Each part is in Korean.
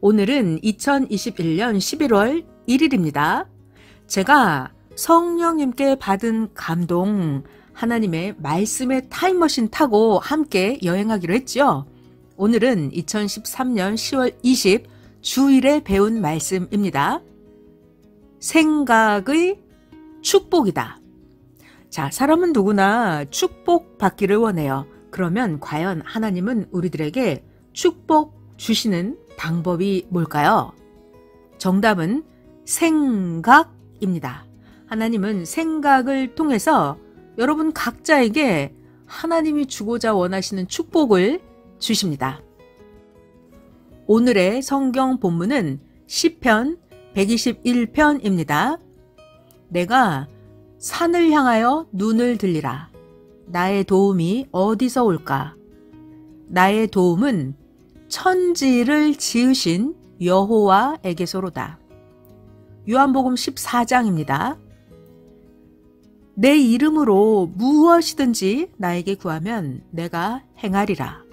오늘은 2021년 11월 1일입니다. 제가 성령님께 받은 감동, 하나님의 말씀의 타임머신 타고 함께 여행하기로 했죠. 오늘은 2013년 10월 20 주일에 배운 말씀입니다. 생각의 축복이다. 자, 사람은 누구나 축복받기를 원해요. 그러면 과연 하나님은 우리들에게 축복 주시는 방법이 뭘까요? 정답은 생각입니다. 하나님은 생각을 통해서 여러분 각자에게 하나님이 주고자 원하시는 축복을 주십니다. 오늘의 성경 본문은 시편 121편입니다. 내가 산을 향하여 눈을 들리라. 나의 도움이 어디서 올까? 나의 도움은 천지를 지으신 여호와에게서로다. 요한복음 14장입니다. 내 이름으로 무엇이든지 나에게 구하면 내가 행하리라.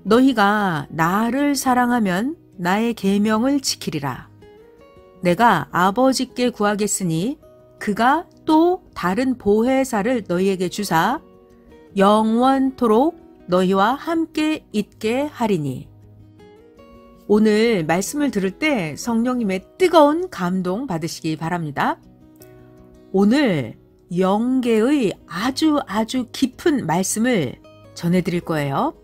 너희가 나를 사랑하면 나의 계명을 지키리라. 내가 아버지께 구하겠으니 그가 또 다른 보혜사를 너희에게 주사 영원토록 너희와 함께 있게 하리니. 오늘 말씀을 들을 때 성령님의 뜨거운 감동 받으시기 바랍니다. 오늘 영계의 아주 깊은 말씀을 전해드릴 거예요.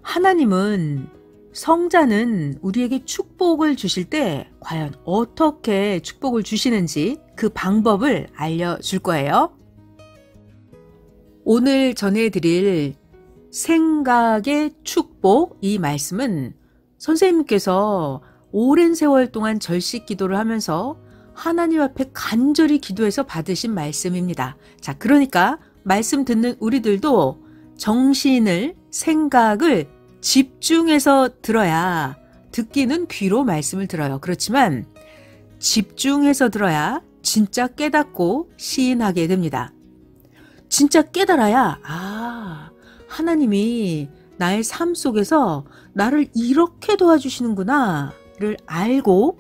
하나님은 성자는 우리에게 축복을 주실 때 과연 어떻게 축복을 주시는지 그 방법을 알려줄 거예요. 오늘 전해드릴 생각의 축복, 이 말씀은 선생님께서 오랜 세월 동안 절식 기도를 하면서 하나님 앞에 간절히 기도해서 받으신 말씀입니다. 자, 그러니까 말씀 듣는 우리들도 정신을, 생각을 집중해서 들어야, 듣기는 귀로 말씀을 들어요. 그렇지만 집중해서 들어야 진짜 깨닫고 시인하게 됩니다. 진짜 깨달아야 하나님이 나의 삶 속에서 나를 이렇게 도와주시는구나를 알고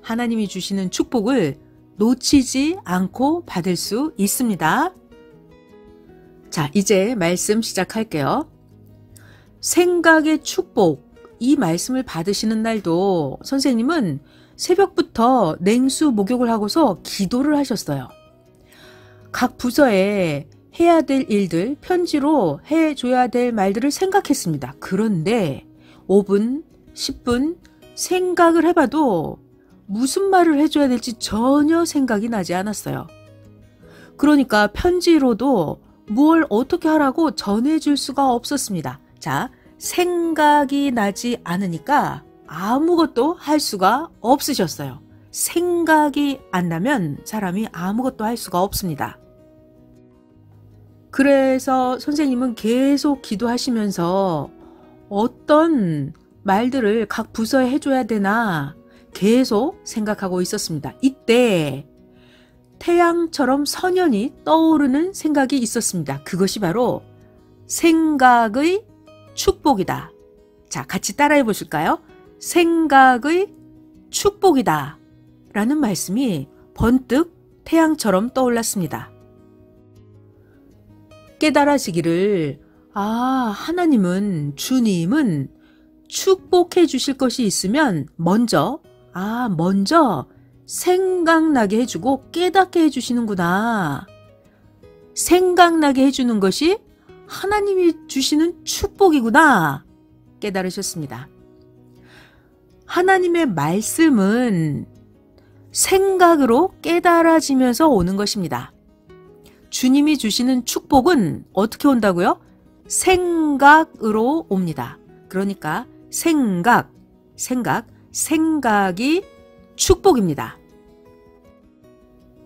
하나님이 주시는 축복을 놓치지 않고 받을 수 있습니다. 자, 이제 말씀 시작할게요. 생각의 축복, 이 말씀을 받으시는 날도 선생님은 새벽부터 냉수 목욕을 하고서 기도를 하셨어요. 각 부서에 해야 될 일들, 편지로 해줘야 될 말들을 생각했습니다. 그런데 5분, 10분 생각을 해봐도 무슨 말을 해줘야 될지 전혀 생각이 나지 않았어요. 그러니까 편지로도 뭘 어떻게 하라고 전해줄 수가 없었습니다. 자, 생각이 나지 않으니까 아무것도 할 수가 없으셨어요. 생각이 안 나면 사람이 아무것도 할 수가 없습니다. 그래서 선생님은 계속 기도하시면서 어떤 말들을 각 부서에 해줘야 되나 계속 생각하고 있었습니다. 이때 태양처럼 선연히 떠오르는 생각이 있었습니다. 그것이 바로 생각의 축복이다. 자, 같이 따라해 보실까요? 생각의 축복이다 라는 말씀이 번뜩 태양처럼 떠올랐습니다. 깨달아지기를, 하나님은, 주님은 축복해 주실 것이 있으면 먼저 생각나게 해주고 깨닫게 해주시는구나. 생각나게 해주는 것이 하나님이 주시는 축복이구나 깨달으셨습니다. 하나님의 말씀은 생각으로 깨달아지면서 오는 것입니다. 주님이 주시는 축복은 어떻게 온다고요? 생각으로 옵니다. 그러니까 생각이 축복입니다.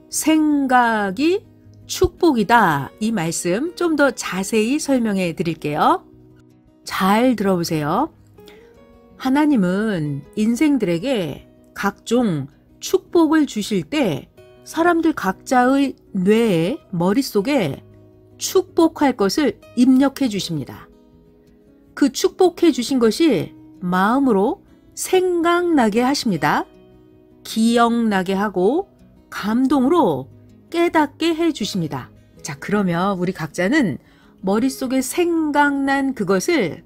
생각이 축복이다. 이 말씀 좀 더 자세히 설명해 드릴게요. 잘 들어보세요. 하나님은 인생들에게 각종 축복을 주실 때 사람들 각자의 뇌에, 머릿속에 축복할 것을 입력해 주십니다. 그 축복해 주신 것이 마음으로 생각나게 하십니다. 기억나게 하고 감동으로 깨닫게 해주십니다. 자, 그러면 우리 각자는 머릿속에 생각난 그것을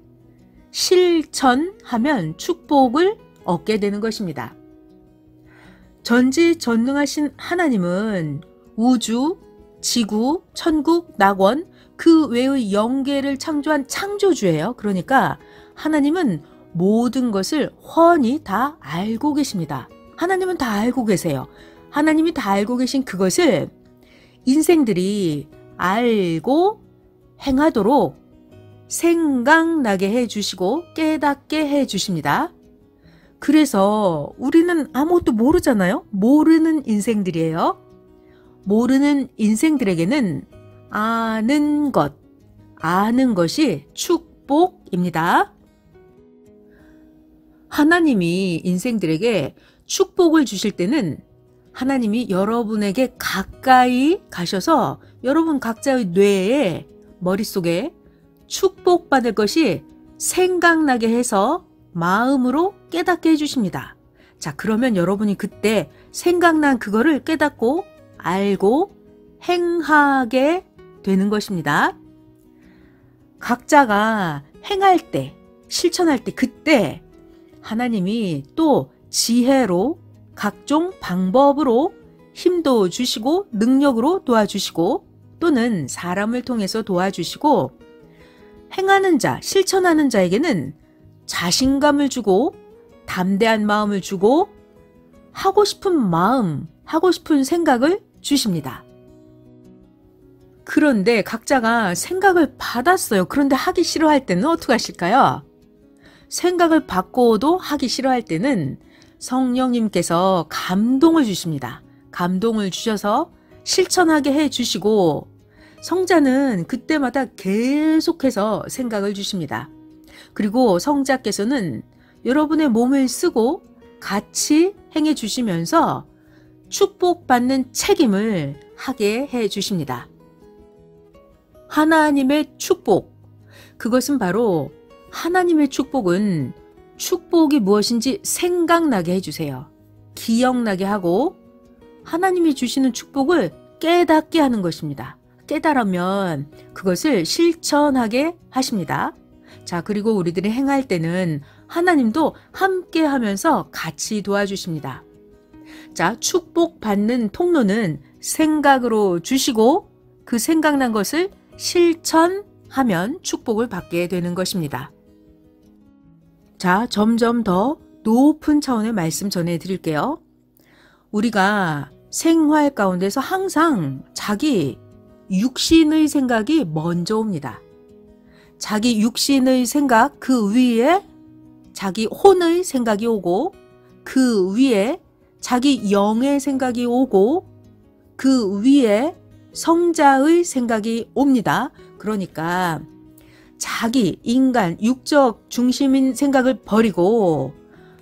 실천하면 축복을 얻게 되는 것입니다. 전지전능하신 하나님은 우주, 지구, 천국, 낙원, 그 외의 영계를 창조한 창조주예요. 그러니까 하나님은 모든 것을 훤히 다 알고 계십니다. 하나님은 다 알고 계세요. 하나님이 다 알고 계신 그것을 인생들이 알고 행하도록 생각나게 해주시고 깨닫게 해주십니다. 그래서 우리는 아무것도 모르잖아요. 모르는 인생들이에요. 모르는 인생들에게는 아는 것이 축복입니다. 하나님이 인생들에게 축복을 주실 때는 하나님이 여러분에게 가까이 가셔서 여러분 각자의 뇌에 머릿속에 축복받을 것이 생각나게 해서 마음으로 깨닫게 해주십니다. 자, 그러면 여러분이 그때 생각난 그거를 깨닫고 알고 행하게 되는 것입니다. 각자가 행할 때, 실천할 때 그때 하나님이 또 지혜로 각종 방법으로 힘도 주시고 능력으로 도와주시고 또는 사람을 통해서 도와주시고 행하는 자, 실천하는 자에게는 자신감을 주고 담대한 마음을 주고 하고 싶은 마음, 하고 싶은 생각을 주십니다. 그런데 각자가 생각을 받았어요. 그런데 하기 싫어할 때는 어떻게 하실까요? 생각을 받고도 하기 싫어할 때는 성령님께서 감동을 주십니다. 감동을 주셔서 실천하게 해주시고 성자는 그때마다 계속해서 생각을 주십니다. 그리고 성자께서는 여러분의 몸을 쓰고 같이 행해 주시면서 축복받는 책임을 하게 해 주십니다. 하나님의 축복, 그것은 바로 하나님의 축복은 축복이 무엇인지 생각나게 해주세요. 기억나게 하고 하나님이 주시는 축복을 깨닫게 하는 것입니다. 깨달으면 그것을 실천하게 하십니다. 자, 그리고 우리들이 행할 때는 하나님도 함께 하면서 같이 도와주십니다. 자, 축복받는 통로는 생각으로 주시고 그 생각난 것을 실천하면 축복을 받게 되는 것입니다. 자, 점점 더 높은 차원의 말씀 전해드릴게요. 우리가 생활 가운데서 항상 자기 육신의 생각이 먼저 옵니다. 자기 육신의 생각 그 위에 자기 혼의 생각이 오고 그 위에 자기 영의 생각이 오고 그 위에 성자의 생각이 옵니다. 그러니까 자기 인간 육적 중심인 생각을 버리고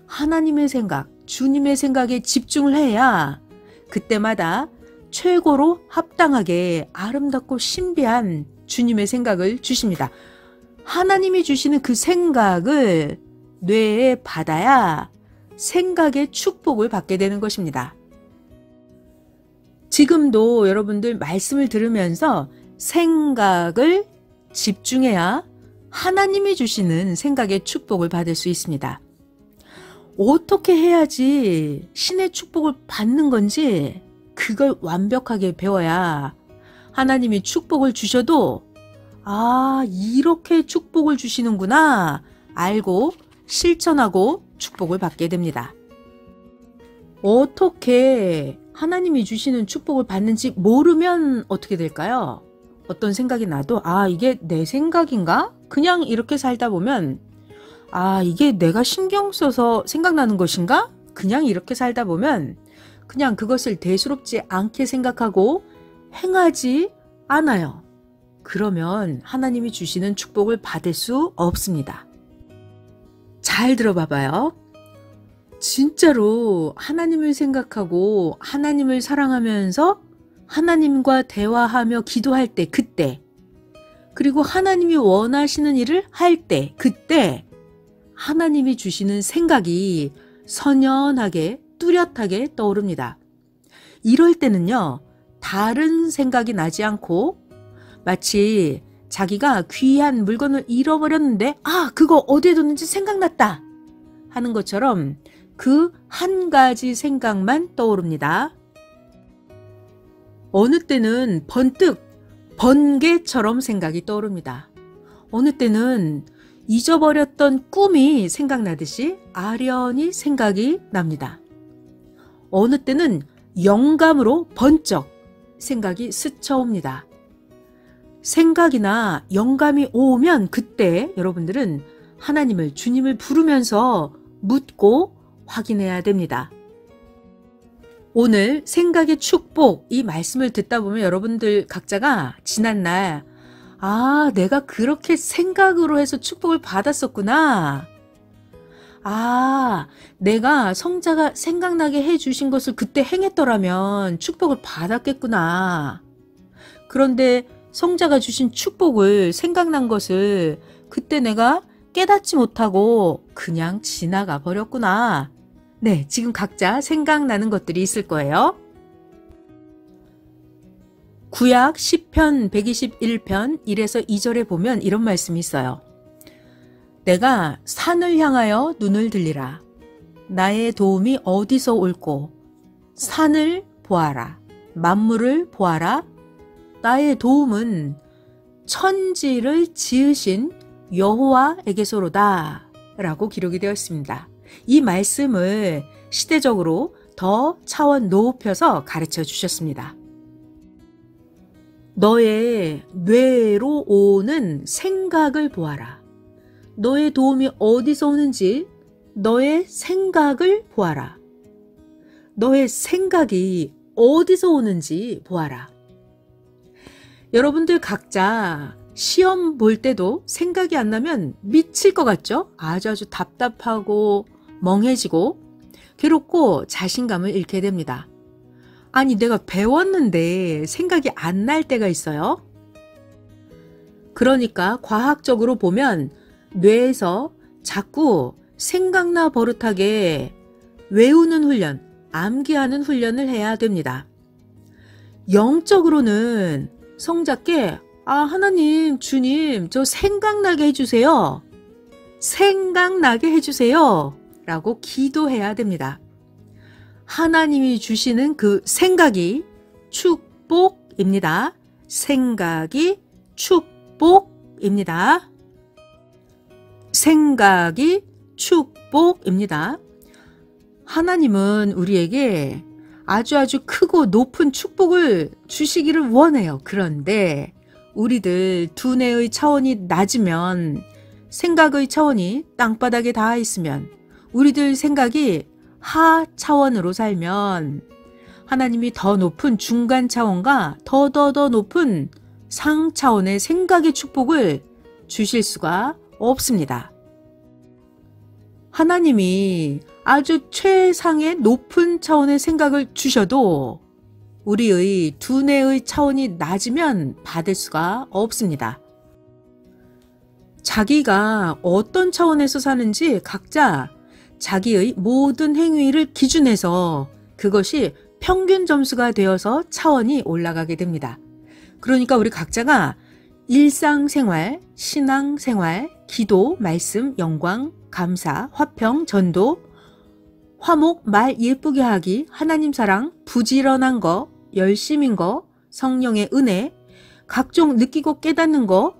하나님의 생각, 주님의 생각에 집중을 해야 그때마다 최고로 합당하게 아름답고 신비한 주님의 생각을 주십니다. 하나님이 주시는 그 생각을 뇌에 받아야 생각의 축복을 받게 되는 것입니다. 지금도 여러분들 말씀을 들으면서 생각을 집중해야 하나님이 주시는 생각의 축복을 받을 수 있습니다. 어떻게 해야지 신의 축복을 받는 건지 그걸 완벽하게 배워야 하나님이 축복을 주셔도 아, 이렇게 축복을 주시는구나 알고 실천하고 축복을 받게 됩니다. 어떻게 하나님이 주시는 축복을 받는지 모르면 어떻게 될까요? 어떤 생각이 나도 아, 이게 내 생각인가? 그냥 이렇게 살다 보면 아, 이게 내가 신경 써서 생각나는 것인가? 그냥 이렇게 살다 보면 그냥 그것을 대수롭지 않게 생각하고 행하지 않아요. 그러면 하나님이 주시는 축복을 받을 수 없습니다. 잘 들어봐봐요. 진짜로 하나님을 생각하고 하나님을 사랑하면서 하나님과 대화하며 기도할 때 그때 그리고 하나님이 원하시는 일을 할 때 그때 하나님이 주시는 생각이 선연하게 뚜렷하게 떠오릅니다. 이럴 때는요, 다른 생각이 나지 않고 마치 자기가 귀한 물건을 잃어버렸는데 그거 어디에 뒀는지 생각났다 하는 것처럼 그 한 가지 생각만 떠오릅니다. 어느 때는 번뜩 번개처럼 생각이 떠오릅니다. 어느 때는 잊어버렸던 꿈이 생각나듯이 아련히 생각이 납니다. 어느 때는 영감으로 번쩍 생각이 스쳐옵니다. 생각이나 영감이 오면 그때 여러분들은 하나님을, 주님을 부르면서 묻고 확인해야 됩니다. 오늘 생각의 축복 이 말씀을 듣다 보면 여러분들 각자가 지난날 내가 그렇게 생각으로 해서 축복을 받았었구나. 내가 성자가 생각나게 해주신 것을 그때 행했더라면 축복을 받았겠구나. 그런데 성자가 주신 축복을, 생각난 것을 그때 내가 깨닫지 못하고 그냥 지나가 버렸구나. 네, 지금 각자 생각나는 것들이 있을 거예요. 구약 10편 121편 1에서 2절에 보면 이런 말씀이 있어요. 내가 산을 향하여 눈을 들리라. 나의 도움이 어디서 올꼬? 산을 보아라. 만물을 보아라. 나의 도움은 천지를 지으신 여호와에게서로다 라고 기록이 되어 있습니다. 이 말씀을 시대적으로 더 차원 높여서 가르쳐 주셨습니다. 너의 뇌로 오는 생각을 보아라. 너의 도움이 어디서 오는지 너의 생각을 보아라. 너의 생각이 어디서 오는지 보아라. 여러분들 각자 시험 볼 때도 생각이 안 나면 미칠 것 같죠? 아주 답답하고 멍해지고 괴롭고 자신감을 잃게 됩니다. 아니, 내가 배웠는데 생각이 안 날 때가 있어요. 그러니까 과학적으로 보면 뇌에서 자꾸 생각나 버릇하게 외우는 훈련, 암기하는 훈련을 해야 됩니다. 영적으로는 성자께 하나님, 주님, 저 생각나게 해주세요. 생각나게 해주세요. 라고 기도해야 됩니다. 하나님이 주시는 그 생각이 축복입니다. 생각이 축복입니다. 생각이 축복입니다. 하나님은 우리에게 아주 크고 높은 축복을 주시기를 원해요. 그런데 우리들 두뇌의 차원이 낮으면, 생각의 차원이 땅바닥에 닿아 있으면, 우리들 생각이 하 차원으로 살면 하나님이 더 높은 중간 차원과 더 높은 상 차원의 생각의 축복을 주실 수가 없습니다. 하나님이 아주 최상의 높은 차원의 생각을 주셔도 우리의 두뇌의 차원이 낮으면 받을 수가 없습니다. 자기가 어떤 차원에서 사는지 각자 자기의 모든 행위를 기준해서 그것이 평균 점수가 되어서 차원이 올라가게 됩니다. 그러니까 우리 각자가 일상생활, 신앙생활, 기도, 말씀, 영광, 감사, 화평, 전도, 화목, 말 예쁘게 하기, 하나님 사랑, 부지런한 거, 열심인 거, 성령의 은혜, 각종 느끼고 깨닫는 거,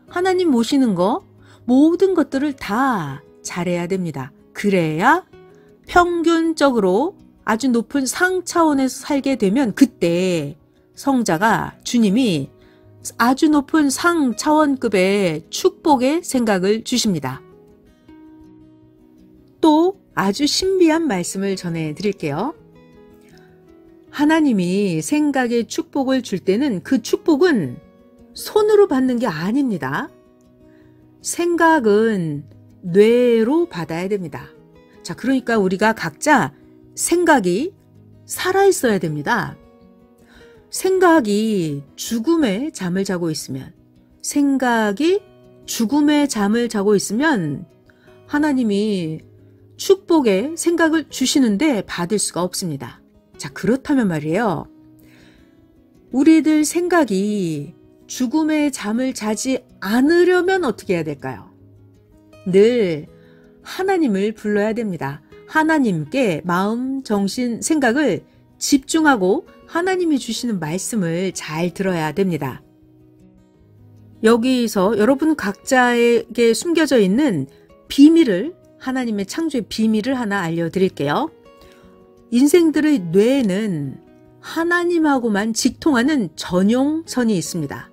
하나님 모시는 거, 모든 것들을 다 잘해야 됩니다. 그래야 평균적으로 아주 높은 상 차원에서 살게 되면 그때 성자가, 주님이 아주 높은 상 차원급의 축복의 생각을 주십니다. 또 아주 신비한 말씀을 전해 드릴게요. 하나님이 생각의 축복을 줄 때는 그 축복은 손으로 받는 게 아닙니다. 생각은 뇌로 받아야 됩니다. 자, 그러니까 우리가 각자 생각이 살아있어야 됩니다. 생각이 죽음의 잠을 자고 있으면, 생각이 죽음의 잠을 자고 있으면 하나님이 축복의 생각을 주시는데 받을 수가 없습니다. 자, 그렇다면 말이에요. 우리들 생각이 죽음의 잠을 자지 않으려면 어떻게 해야 될까요? 늘 하나님을 불러야 됩니다. 하나님께 마음, 정신, 생각을 집중하고 하나님이 주시는 말씀을 잘 들어야 됩니다. 여기서 여러분 각자에게 숨겨져 있는 비밀을, 하나님의 창조의 비밀을 하나 알려드릴게요. 인생들의 뇌에는 하나님하고만 직통하는 전용선이 있습니다.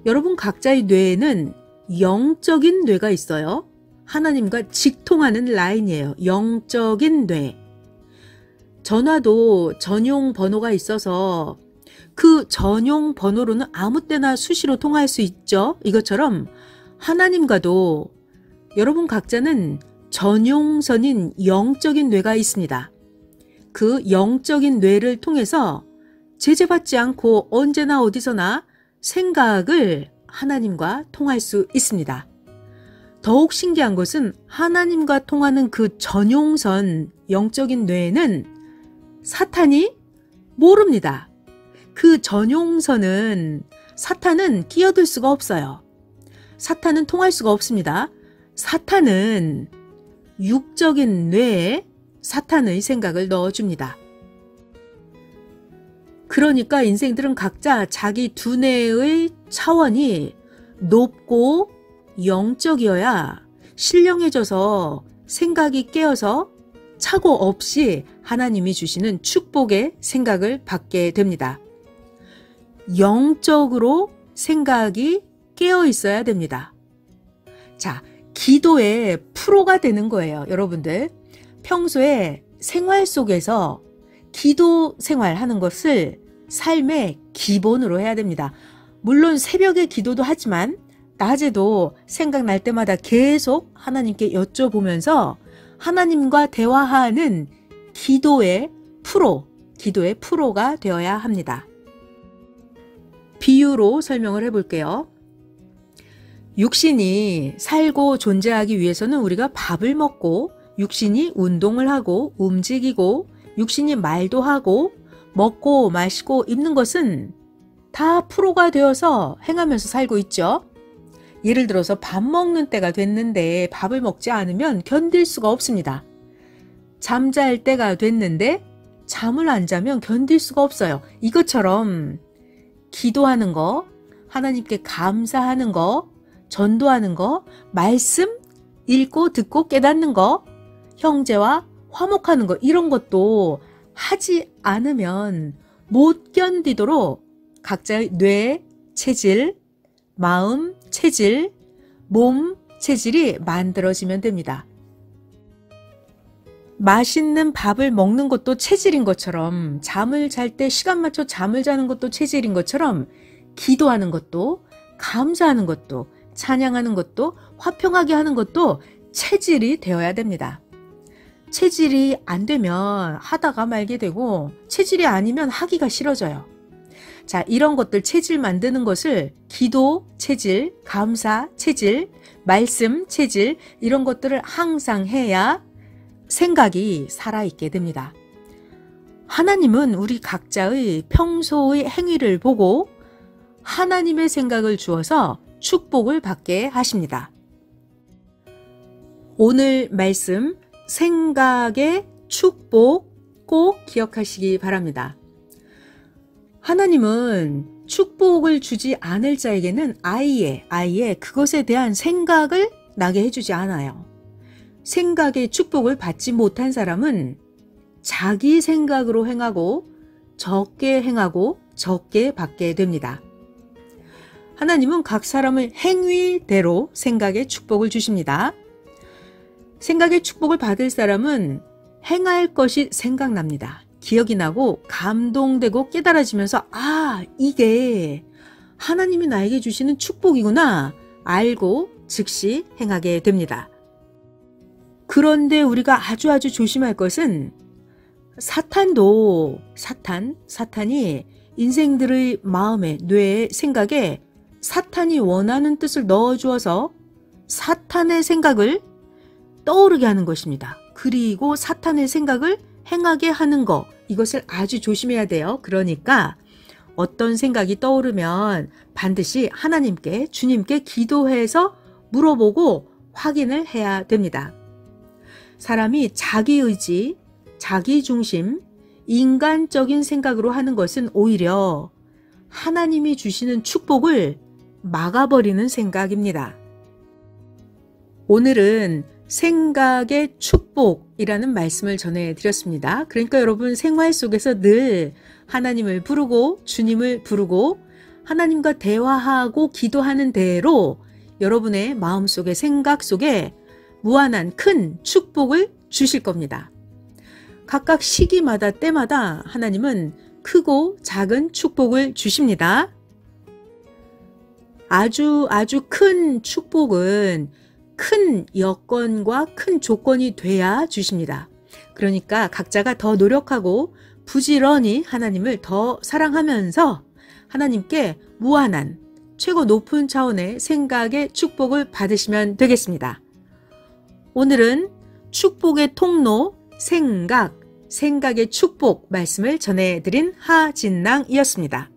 여러분 각자의 뇌에는 영적인 뇌가 있어요. 하나님과 직통하는 라인이에요. 영적인 뇌. 전화도 전용 번호가 있어서 그 전용 번호로는 아무 때나 수시로 통화할 수 있죠. 이것처럼 하나님과도 여러분 각자는 전용선인 영적인 뇌가 있습니다. 그 영적인 뇌를 통해서 제재받지 않고 언제나 어디서나 생각을 하나님과 통할 수 있습니다. 더욱 신기한 것은 하나님과 통하는 그 전용선 영적인 뇌에는 사탄이 모릅니다. 그 전용선은 사탄은 끼어들 수가 없어요. 사탄은 통할 수가 없습니다. 사탄은 육적인 뇌에 사탄의 생각을 넣어줍니다. 그러니까 인생들은 각자 자기 두뇌의 차원이 높고 영적이어야 신령해져서 생각이 깨어서 착오 없이 하나님이 주시는 축복의 생각을 받게 됩니다. 영적으로 생각이 깨어 있어야 됩니다. 자, 기도의 프로가 되는 거예요. 여러분들 평소에 생활 속에서 기도 생활하는 것을 삶의 기본으로 해야 됩니다. 물론 새벽에 기도도 하지만 낮에도 생각날 때마다 계속 하나님께 여쭤보면서 하나님과 대화하는 기도의 프로가 되어야 합니다. 비유로 설명을 해볼게요. 육신이 살고 존재하기 위해서는 우리가 밥을 먹고 육신이 운동을 하고 움직이고 육신이 말도 하고 먹고 마시고 입는 것은 다 프로가 되어서 행하면서 살고 있죠. 예를 들어서 밥 먹는 때가 됐는데 밥을 먹지 않으면 견딜 수가 없습니다. 잠잘 때가 됐는데 잠을 안 자면 견딜 수가 없어요. 이것처럼 기도하는 거, 하나님께 감사하는 거, 전도하는 거, 말씀 읽고 듣고 깨닫는 거, 형제와 화목하는 거, 이런 것도 하지 않으면 못 견디도록 각자의 뇌 체질, 마음 체질, 몸 체질이 만들어지면 됩니다. 맛있는 밥을 먹는 것도 체질인 것처럼, 잠을 잘 때 시간 맞춰 잠을 자는 것도 체질인 것처럼, 기도하는 것도, 감사하는 것도, 찬양하는 것도, 화평하게 하는 것도 체질이 되어야 됩니다. 체질이 안 되면 하다가 말게 되고, 체질이 아니면 하기가 싫어져요. 자, 이런 것들 체질 만드는 것을 기도 체질, 감사 체질, 말씀 체질, 이런 것들을 항상 해야 생각이 살아있게 됩니다. 하나님은 우리 각자의 평소의 행위를 보고 하나님의 생각을 주어서 축복을 받게 하십니다. 오늘 말씀, 생각의 축복 꼭 기억하시기 바랍니다. 하나님은 축복을 주지 않을 자에게는 아예 그것에 대한 생각을 나게 해주지 않아요. 생각의 축복을 받지 못한 사람은 자기 생각으로 행하고 적게 받게 됩니다. 하나님은 각 사람의 행위대로 생각의 축복을 주십니다. 생각의 축복을 받을 사람은 행할 것이 생각납니다. 기억이 나고 감동되고 깨달아지면서 이게 하나님이 나에게 주시는 축복이구나 알고 즉시 행하게 됩니다. 그런데 우리가 아주 조심할 것은 사탄이 인생들의 마음에, 뇌에, 생각에 사탄이 원하는 뜻을 넣어주어서 사탄의 생각을 떠오르게 하는 것입니다. 그리고 사탄의 생각을 행하게 하는 거, 이것을 아주 조심해야 돼요. 그러니까 어떤 생각이 떠오르면 반드시 하나님께, 주님께 기도해서 물어보고 확인을 해야 됩니다. 사람이 자기 의지, 자기 중심, 인간적인 생각으로 하는 것은 오히려 하나님이 주시는 축복을 막아버리는 생각입니다. 오늘은 생각의 축복이라는 말씀을 전해드렸습니다. 그러니까 여러분 생활 속에서 늘 하나님을 부르고 주님을 부르고 하나님과 대화하고 기도하는 대로 여러분의 마음속에, 생각 속에 무한한 큰 축복을 주실 겁니다. 각각 시기마다 때마다 하나님은 크고 작은 축복을 주십니다. 아주 큰 축복은 큰 여건과 큰 조건이 돼야 주십니다. 그러니까 각자가 더 노력하고 부지런히 하나님을 더 사랑하면서 하나님께 무한한 최고 높은 차원의 생각의 축복을 받으시면 되겠습니다. 오늘은 축복의 통로 생각의 축복 말씀을 전해드린 하진낭이었습니다.